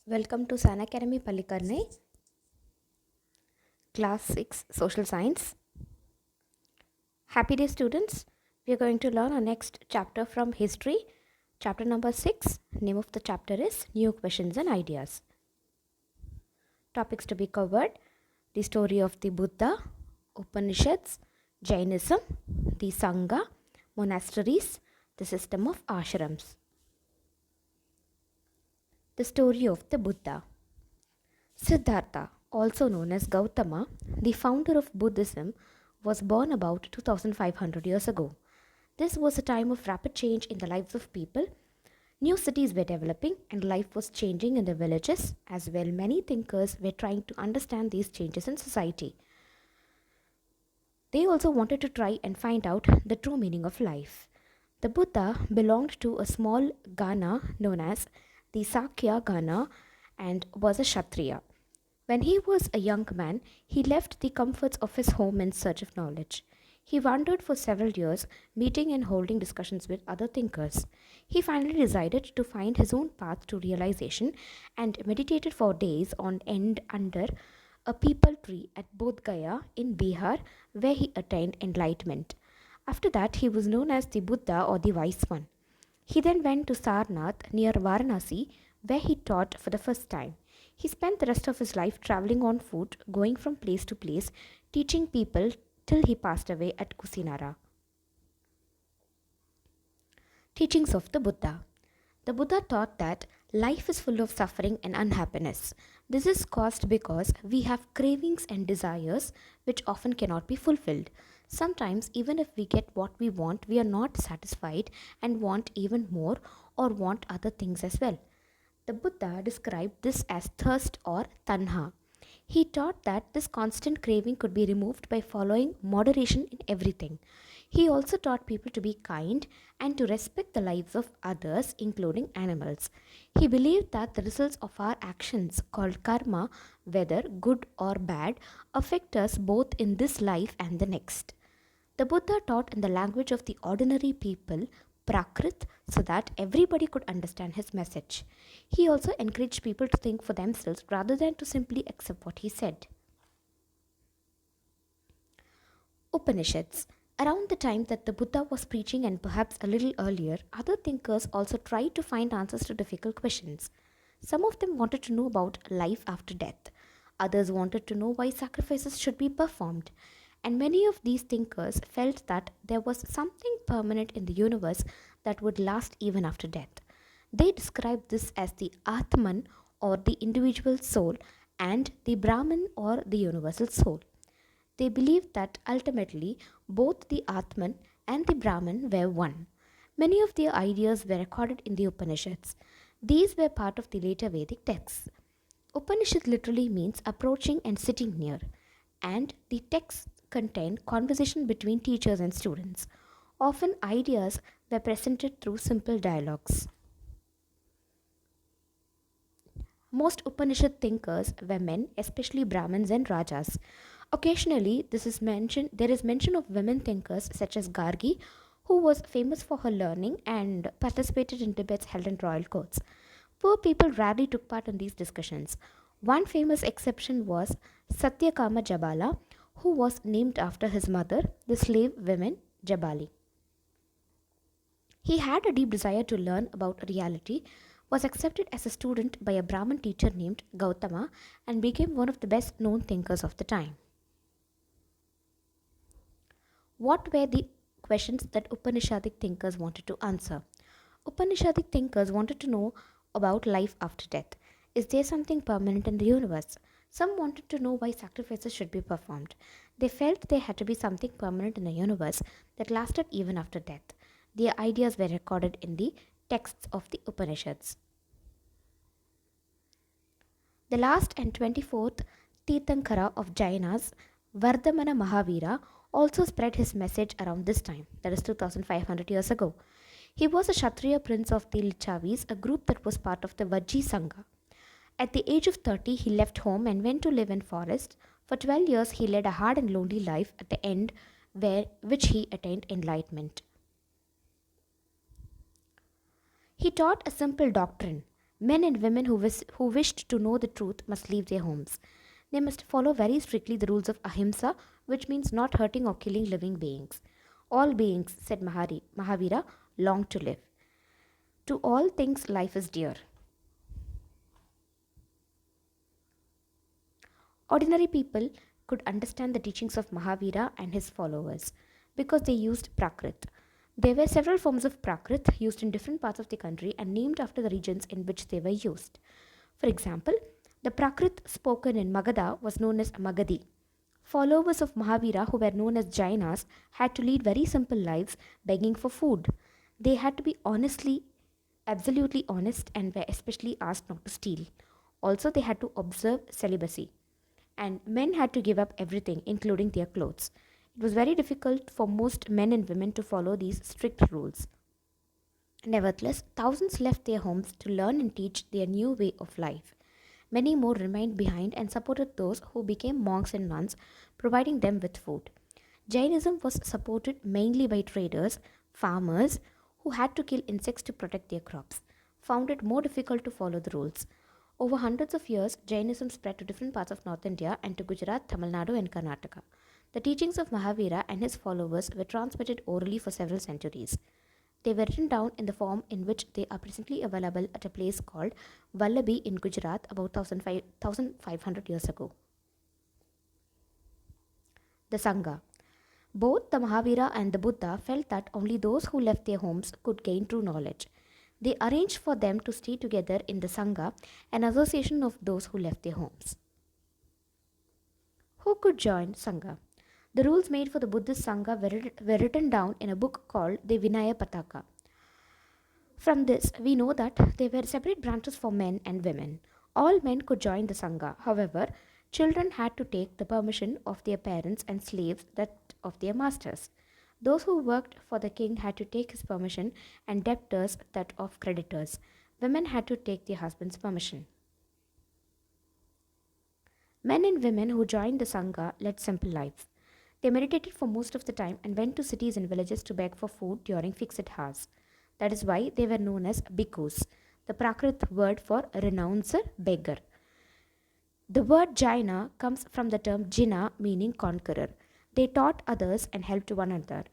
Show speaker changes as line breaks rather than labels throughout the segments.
Welcome to SANGHA Academy Pallikaranai, Class 6 Social Science. Happy day, students. We are going to learn our next chapter from history. Chapter number 6. Name of the chapter is New Questions and Ideas. Topics to be covered: the story of the Buddha, Upanishads, Jainism, the Sangha, monasteries, the system of ashrams. The story of the Buddha. Siddhartha, also known as Gautama, the founder of Buddhism, was born about 2500 years ago. This was a time of rapid change in the lives of people. New cities were developing and life was changing in the villages as well. Many thinkers were trying to understand these changes in society. They also wanted to try and find out the true meaning of life. The Buddha belonged to a small Ghana known as the Sakya Ghana and was a Kshatriya. When he was a young man, he left the comforts of his home in search of knowledge. He wandered for several years, meeting and holding discussions with other thinkers. He finally decided to find his own path to realization and meditated for days on end under a peepal tree at Bodh Gaya in Bihar, where he attained enlightenment. After that, he was known as the Buddha or the Wise One. He then went to Sarnath near Varanasi, where he taught for the first time. He spent the rest of his life traveling on foot, going from place to place, teaching people till he passed away at Kusinara. Teachings of the Buddha. The Buddha taught that life is full of suffering and unhappiness. This is caused because we have cravings and desires which often cannot be fulfilled. Sometimes, even if we get what we want, we are not satisfied and want even more or want other things as well. The Buddha described this as thirst or tanha. He taught that this constant craving could be removed by following moderation in everything. He also taught people to be kind and to respect the lives of others, including animals. He believed that the results of our actions, called karma, whether good or bad, affect us both in this life and the next. The Buddha taught in the language of the ordinary people, Prakrit, so that everybody could understand his message. He also encouraged people to think for themselves rather than to simply accept what he said. Upanishads. Around the time that the Buddha was preaching and perhaps a little earlier, other thinkers also tried to find answers to difficult questions. Some of them wanted to know about life after death. Others wanted to know why sacrifices should be performed. And many of these thinkers felt that there was something permanent in the universe that would last even after death. They described this as the Atman or the individual soul and the Brahman or the universal soul. They believed that ultimately both the Atman and the Brahman were one. Many of their ideas were recorded in the Upanishads. These were part of the later Vedic texts. Upanishad literally means approaching and sitting near, and the texts contained conversation between teachers and students. Often ideas were presented through simple dialogues. Most Upanishad thinkers were men, especially Brahmins and Rajas. Occasionally, there is mention of women thinkers such as Gargi, who was famous for her learning and participated in debates held in royal courts. Poor people rarely took part in these discussions. One famous exception was Satyakama Jabala, who was named after his mother, the slave woman Jabali. He had a deep desire to learn about reality, was accepted as a student by a Brahmin teacher named Gautama, and became one of the best known thinkers of the time. What were the questions that Upanishadic thinkers wanted to answer? Upanishadic thinkers wanted to know about life after death. Is there something permanent in the universe? Some wanted to know why sacrifices should be performed. They felt there had to be something permanent in the universe that lasted even after death. Their ideas were recorded in the texts of the Upanishads. The last and 24th Tirthankara of Jainas, Vardhamana Mahavira, also spread his message around this time, that is 2500 years ago. He was a Kshatriya prince of the Lichavis, a group that was part of the Vajji Sangha. At the age of 30, he left home and went to live in forest. For 12 years, he led a hard and lonely life, at the end which he attained enlightenment. He taught a simple doctrine: Men and women who wished to know the truth must leave their homes. They must follow very strictly the rules of ahimsa, which means not hurting or killing living beings. All beings, said Mahavira, long to live. To all things life is dear. Ordinary people could understand the teachings of Mahavira and his followers because they used Prakrit. There were several forms of Prakrit used in different parts of the country and named after the regions in which they were used. For example, the Prakrit spoken in Magadha was known as Magadhi. Followers of Mahavira, who were known as Jainas, had to lead very simple lives, begging for food. They had to be absolutely honest, and were especially asked not to steal. Also, they had to observe celibacy, and men had to give up everything, including their clothes. It was very difficult for most men and women to follow these strict rules. Nevertheless, thousands left their homes to learn and teach their new way of life. Many more remained behind and supported those who became monks and nuns, providing them with food. Jainism was supported mainly by traders, farmers, who had to kill insects to protect their crops, found it more difficult to follow the rules. Over hundreds of years, Jainism spread to different parts of North India and to Gujarat, Tamil Nadu, and Karnataka. The teachings of Mahavira and his followers were transmitted orally for several centuries. They were written down in the form in which they are presently available at a place called Vallabhi in Gujarat about 1500 years ago. The Sangha. Both the Mahavira and the Buddha felt that only those who left their homes could gain true knowledge. They arranged for them to stay together in the Sangha, an association of those who left their homes. Who could join Sangha? The rules made for the Buddhist Sangha were written down in a book called the Vinaya Pataka. From this, we know that there were separate branches for men and women. All men could join the Sangha. However, children had to take the permission of their parents and slaves that of their masters. Those who worked for the king had to take his permission and debtors that of creditors. Women had to take their husband's permission. Men and women who joined the Sangha led simple lives. They meditated for most of the time and went to cities and villages to beg for food during fixed hours. That is why they were known as bhikkhus, the Prakrit word for renouncer, beggar. The word Jaina comes from the term Jina, meaning conqueror. They taught others and helped one another.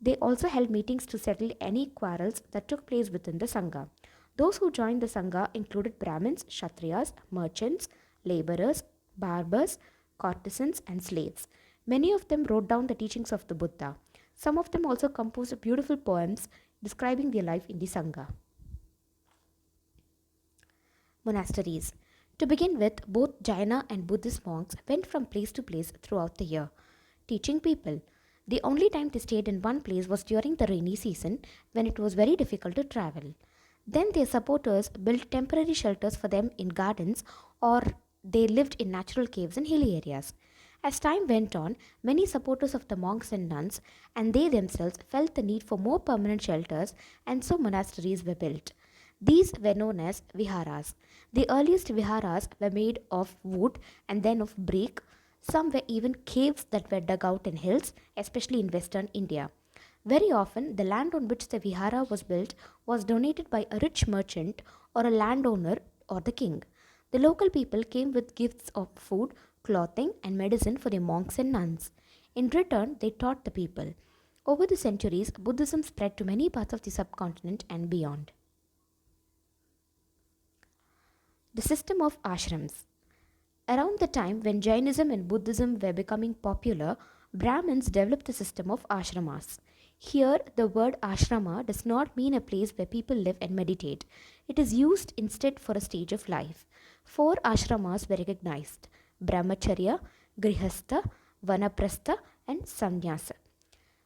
They also held meetings to settle any quarrels that took place within the Sangha. Those who joined the Sangha included Brahmins, Kshatriyas, merchants, laborers, barbers, courtesans, and slaves. Many of them wrote down the teachings of the Buddha. Some of them also composed beautiful poems describing their life in the Sangha. Monasteries. To begin with, both Jaina and Buddhist monks went from place to place throughout the year, teaching people. The only time they stayed in one place was during the rainy season, when it was very difficult to travel. Then their supporters built temporary shelters for them in gardens, or they lived in natural caves in hilly areas. As time went on, many supporters of the monks and nuns and they themselves felt the need for more permanent shelters, and so monasteries were built. These were known as viharas. The earliest viharas were made of wood and then of brick. Some were even caves that were dug out in hills, especially in western India. Very often, the land on which the vihara was built was donated by a rich merchant or a landowner or the king. The local people came with gifts of food, clothing, and medicine for the monks and nuns. In return, they taught the people. Over the centuries, Buddhism spread to many parts of the subcontinent and beyond. The system of ashrams. Around the time when Jainism and Buddhism were becoming popular, Brahmins developed the system of ashramas. Here, the word ashrama does not mean a place where people live and meditate. It is used instead for a stage of life. 4 ashramas were recognized: Brahmacharya, Grihastha, Vanaprastha, and Sannyasa.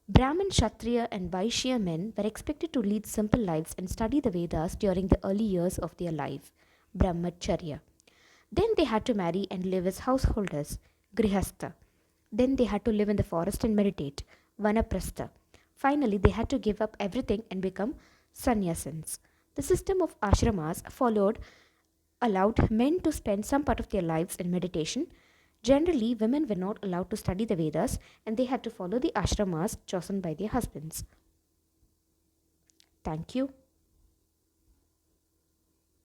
Brahmin, Kshatriya, and Vaishya men were expected to lead simple lives and study the Vedas during the early years of their life, Brahmacharya. Then they had to marry and live as householders, Grihastha. Then they had to live in the forest and meditate, Vanaprastha. Finally, they had to give up everything and become sannyasins. The system of ashramas allowed men to spend some part of their lives in meditation. Generally, women were not allowed to study the Vedas and they had to follow the ashramas chosen by their husbands. Thank you.